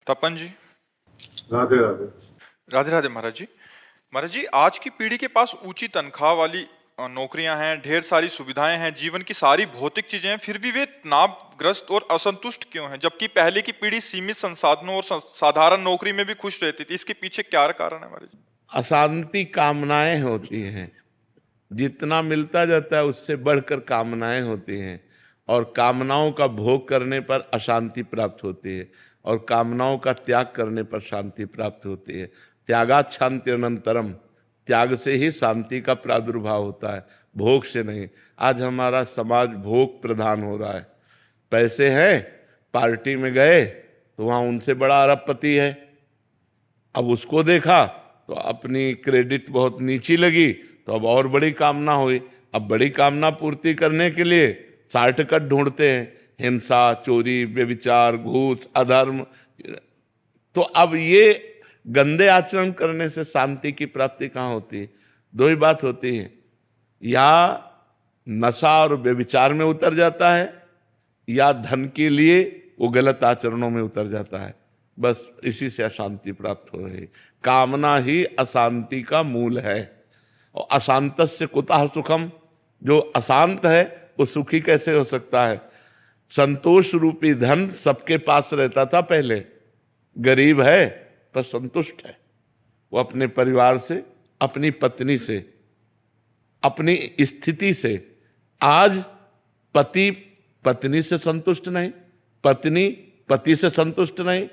तपन जी। राधे राधे। राधे राधे महाराज जी। महाराज जी, आज की पीढ़ी के पास ऊंची तनख्वाह वाली नौकरियां हैं, ढेर सारी सुविधाएं हैं, जीवन की सारी भौतिक चीजें हैं, फिर भी वे तनावग्रस्त और असंतुष्ट क्यों हैं? जबकि पहले की पीढ़ी सीमित संसाधनों और साधारण नौकरी में भी खुश रहती थी। इसके पीछे क्या कारण है महाराज जी? अशांति कामनाएं होती हैं। जितना मिलता जाता है उससे बढ़कर कामनाएं होती हैं, और कामनाओं का भोग करने पर अशांति प्राप्त होती है, और कामनाओं का त्याग करने पर शांति प्राप्त होती है। त्यागात् शांति अनंतरम, त्याग से ही शांति का प्रादुर्भाव होता है, भोग से नहीं। आज हमारा समाज भोग प्रधान हो रहा है। पैसे हैं, पार्टी में गए तो वहाँ उनसे बड़ा अरबपति है, अब उसको देखा तो अपनी क्रेडिट बहुत नीची लगी, तो अब और बड़ी कामना हुई। अब बड़ी कामना पूर्ति करने के लिए शॉर्टकट ढूंढते हैं, हिंसा, चोरी, व्यभिचार, घूस, अधर्म। तो अब ये गंदे आचरण करने से शांति की प्राप्ति कहाँ होती है? दो ही बात होती है, या नशा और व्यभिचार में उतर जाता है, या धन के लिए वो गलत आचरणों में उतर जाता है। बस इसी से अशांति प्राप्त हो रही। कामना ही अशांति का मूल है। और अशांतस्य कुतः सुखम, जो अशांत है वो सुखी कैसे हो सकता है? संतोष रूपी धन सबके पास रहता था पहले। गरीब है पर संतुष्ट है, वो अपने परिवार से, अपनी पत्नी से, अपनी स्थिति से। आज पति पत्नी से संतुष्ट नहीं, पत्नी पति से संतुष्ट नहीं,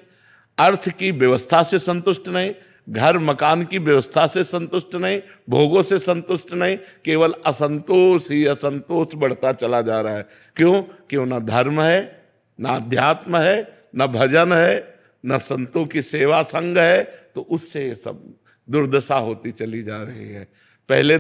अर्थ की व्यवस्था से संतुष्ट नहीं, घर मकान की व्यवस्था से संतुष्ट नहीं, भोगों से संतुष्ट नहीं, केवल असंतोष ही असंतोष बढ़ता चला जा रहा है। क्यों? क्यों? ना धर्म है, ना अध्यात्म है, न भजन है, न संतों की सेवा संग है। तो उससे सब दुर्दशा होती चली जा रही है। पहले